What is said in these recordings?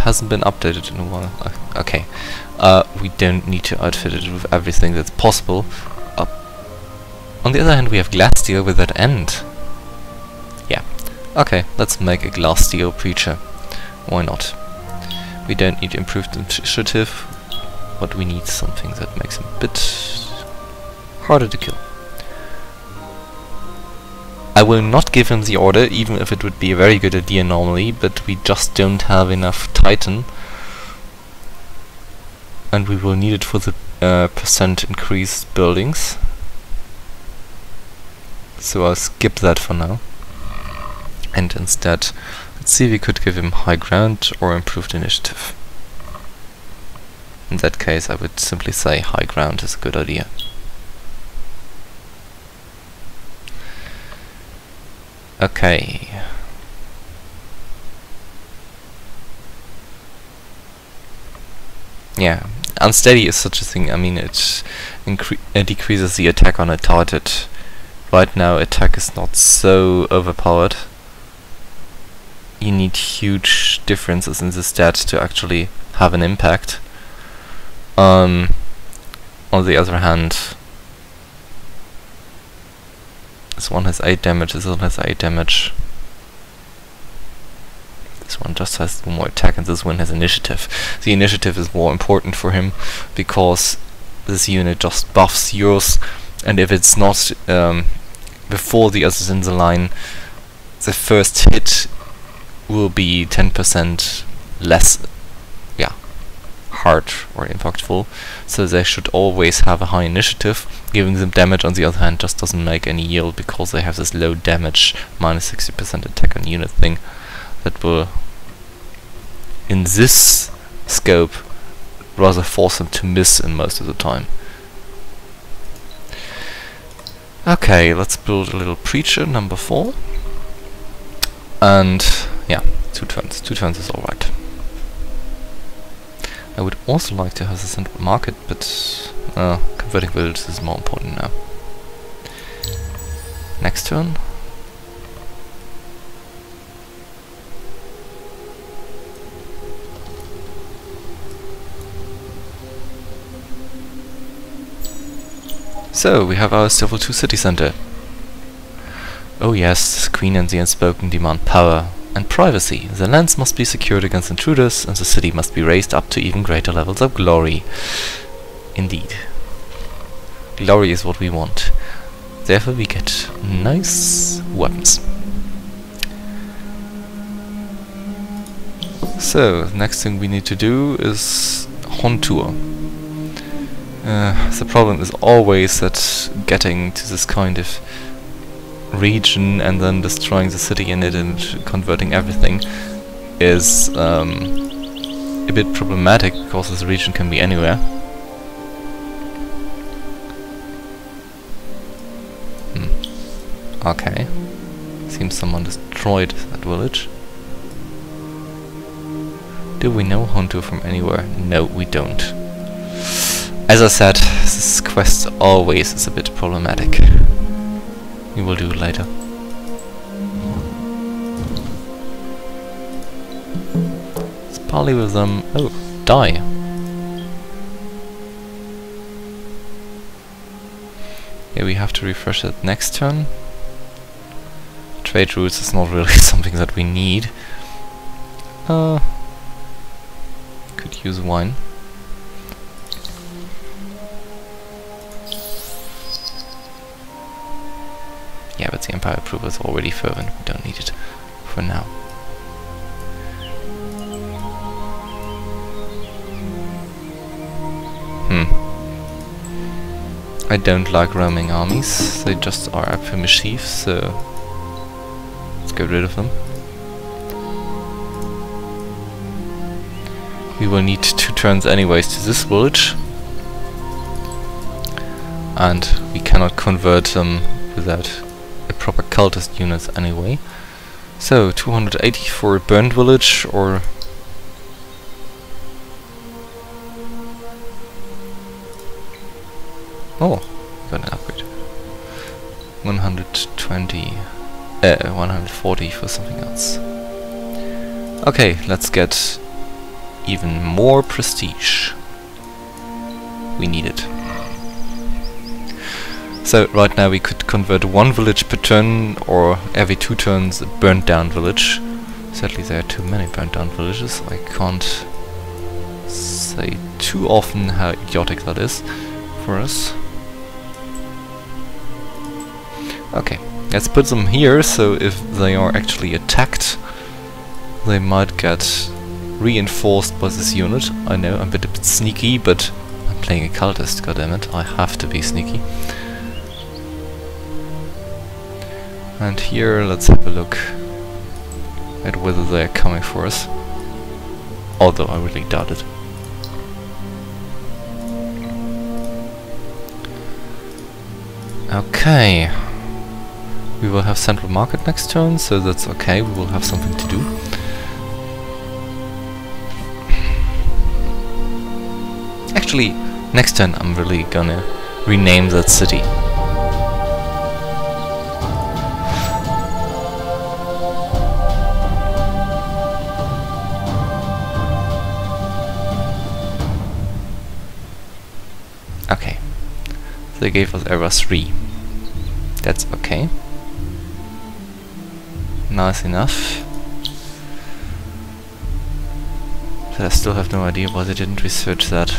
hasn't been updated in a while. Okay. We don't need to outfit it with everything that's possible. On the other hand, we have glass steel with that end. Yeah. Okay, let's make a glass steel preacher. Why not? We don't need improved initiative, but we need something that makes him a bit harder to kill. I will not give him the order, even if it would be a very good idea normally, but we just don't have enough Titan. And we will need it for the percent increased buildings. So I'll skip that for now. And instead, let's see if we could give him high ground or improved initiative. In that case, I would simply say high ground is a good idea. Okay. Yeah, unsteady is such a thing. I mean, it decreases the attack on a target. Right now, attack is not so overpowered. You need huge differences in the stats to actually have an impact. On the other hand, this one has 8 damage, this one has 8 damage. This one just has more attack and this one has initiative. The initiative is more important for him because this unit just buffs yours, and if it's not before the others in the line, the first hit will be 10% less hard or impactful, so they should always have a high initiative. Giving them damage on the other hand just doesn't make any yield because they have this low damage minus 60% attack on unit thing that will, in this scope, rather force them to miss in most of the time. Okay, let's build a little preacher, number 4. And yeah, 2 turns. 2 turns is alright. I would also like to have the central market, but converting villages is more important now. Next turn. So, we have our Civil 2 city center. Oh yes, Queen and the Unspoken demand power and privacy. The lands must be secured against intruders, and the city must be raised up to even greater levels of glory. Indeed. Glory is what we want. Therefore we get nice weapons. So, the next thing we need to do is Hontur. The problem is always that getting to this kind of region and then destroying the city in it and converting everything is a bit problematic because this region can be anywhere. Okay. Seems someone destroyed that village. Do we know Hontur from anywhere? No, we don't. As I said, this quest always is a bit problematic. We will do it later. Let's parley with them. Oh, die. Yeah, we have to refresh that next turn. Trade routes is not really something that we need. Could use wine. Yeah, but the Empire approval is already fervent. We don't need it for now. I don't like roaming armies. They just are up for mischief, so let's get rid of them. We will need 2 turns anyways to this village, and we cannot convert them without a proper cultist units anyway. So 280 for a burned village, or oh, got an upgrade. 140 for something else. Okay, let's get even more prestige. We need it. So right now we could convert one village per turn, or every 2 turns a burnt down village. Sadly there are too many burnt down villages. I can't say too often how idiotic that is for us. Okay, let's put them here, so if they are actually attacked, they might get reinforced by this unit. I know I'm a bit sneaky, but I'm playing a cultist, goddammit, I have to be sneaky. And here, let's have a look at whether they're coming for us. Although I really doubt it. Okay. We will have central market next turn, so that's okay, we will have something to do. Actually, next turn I'm really gonna rename that city. Okay. They gave us error 3. That's okay. Nice enough. But I still have no idea why they didn't research that.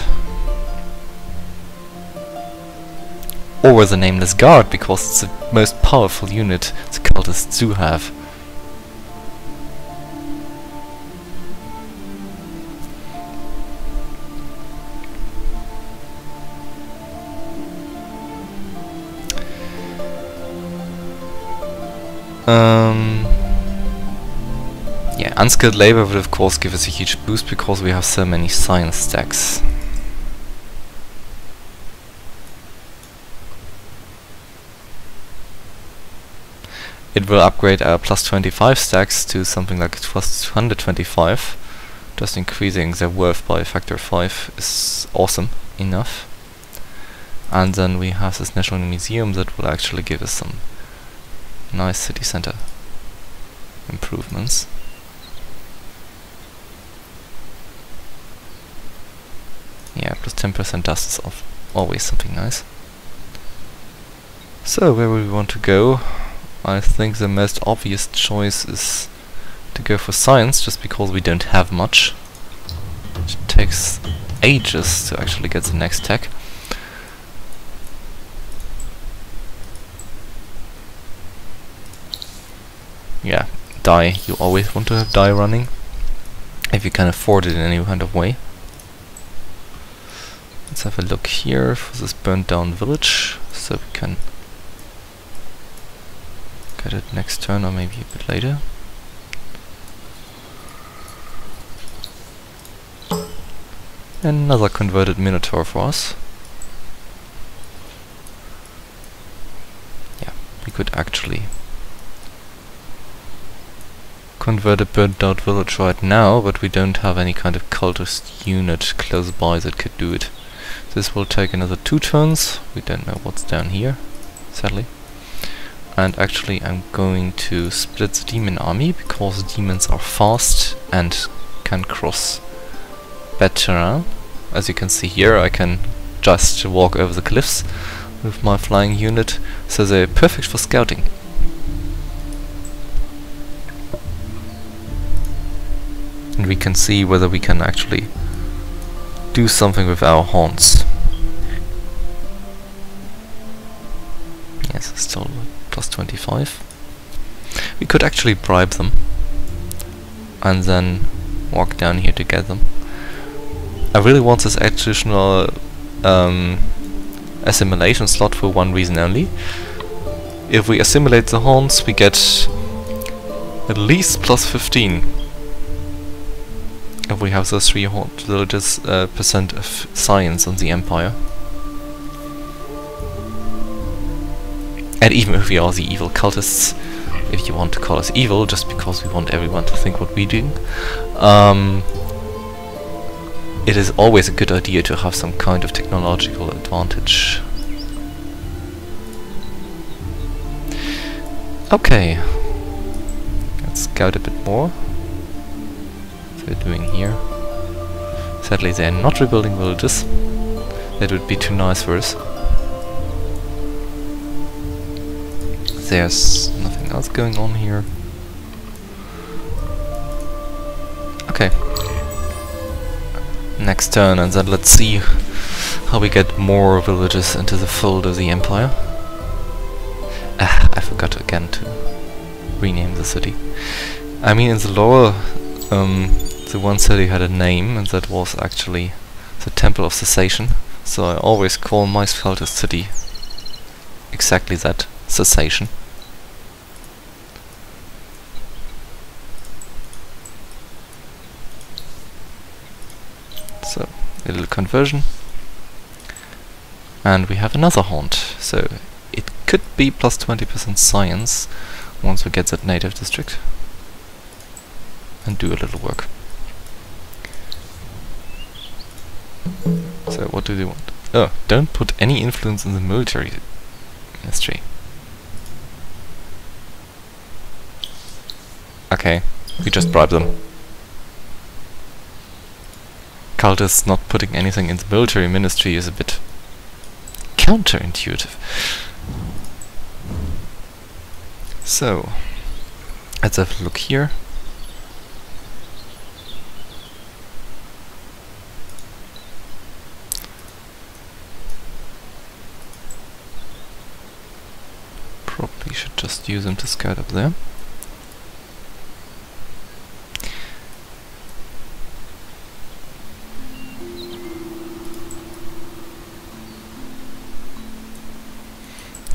Or the Nameless Guard, because it's the most powerful unit the cultists do have. Yeah, unskilled labor would of course give us a huge boost because we have so many science stacks. It will upgrade our plus 25 stacks to something like plus 225. Just increasing their worth by a factor of 5 is awesome enough. And then we have this National Museum that will actually give us some nice city center improvements. Yeah, plus 10% dust is always something nice. So, where will we want to go? I think the most obvious choice is to go for science, just because we don't have much. It takes ages to actually get the next tech. Yeah, die. You always want to have die running, if you can afford it in any kind of way. Let's have a look here for this burnt down village, so we can get it next turn or maybe a bit later. Another converted Minotaur for us. Yeah, we could actually convert a burnt out village right now, but we don't have any kind of cultist unit close by that could do it. This will take another 2 turns. We don't know what's down here, sadly. And actually I'm going to split the demon army, because demons are fast and can cross bad terrain. As you can see here, I can just walk over the cliffs with my flying unit, so they're perfect for scouting. And we can see whether we can actually do something with our horns. Yes, still plus 25. We could actually bribe them and then walk down here to get them. I really want this additional assimilation slot for one reason only. If we assimilate the horns, we get at least plus 15. If we have those 3 villages percent of science on the Empire. And even if we are the evil cultists, if you want to call us evil, just because we want everyone to think what we do, it is always a good idea to have some kind of technological advantage. Okay, let's scout a bit more. What we're doing here. Sadly, they are not rebuilding villages. That would be too nice for us. There's nothing else going on here. Okay. Next turn, and then let's see how we get more villages into the fold of the empire. I forgot again to rename the city. I mean, in the lore, the one city had a name, and that was actually the Temple of Cessation. So I always call my Cultist city exactly that, Cessation. So, a little conversion. And we have another haunt. So, it could be plus 20% science once we get that native district. And do a little work. So, what do they want? Oh, don't put any influence in the military ministry. Okay, we just bribe them. Cultists not putting anything in the military ministry is a bit counterintuitive. So, let's have a look here. Probably should just use them to scout up there.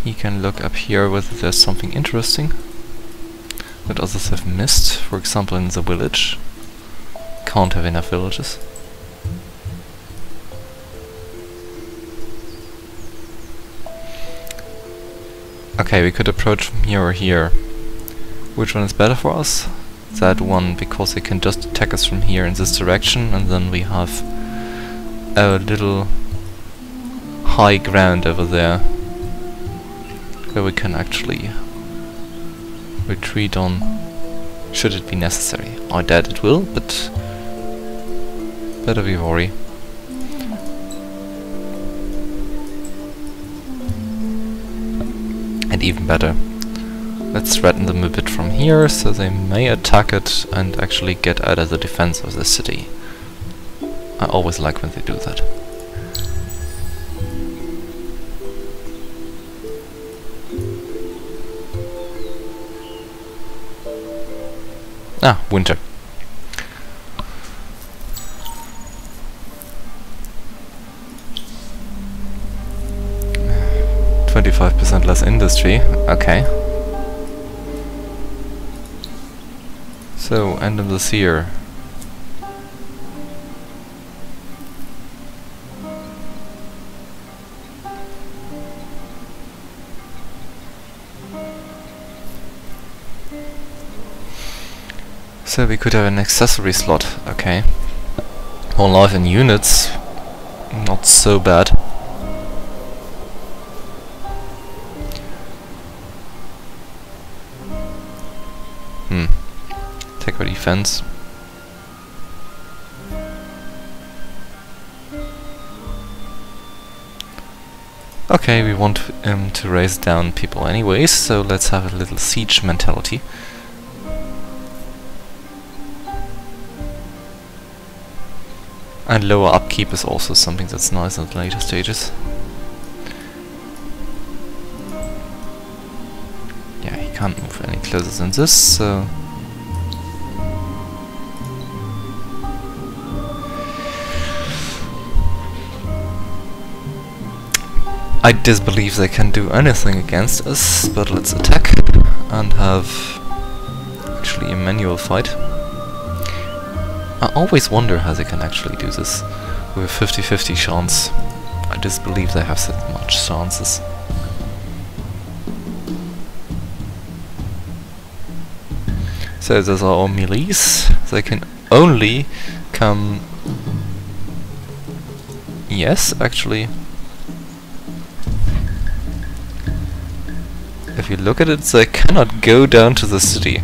He can look up here whether there's something interesting that others have missed. For example, in the village. Can't have enough villages. Okay, we could approach from here or here. Which one is better for us? That one, because they can just attack us from here in this direction, and then we have a little high ground over there where we can actually retreat on, should it be necessary. I doubt it will, but better be wary. And even better, let's threaten them a bit from here, so they may attack it and actually get out of the defense of the city. I always like when they do that. Ah, winter. %less industry, okay. So, end of this year. So we could have an accessory slot, okay. More life in units, not so bad. Take our defense. Okay, we want to raise down people anyways, so let's have a little siege mentality. And lower upkeep is also something that's nice in the later stages. Yeah, he can't move any closer than this, so... I disbelieve they can do anything against us, but let's attack and have actually a manual fight. I always wonder how they can actually do this with a 50-50 chance. I disbelieve they have that much chances. So those are all melees. They can only come... Yes, actually. If you look at it, they cannot go down to the city.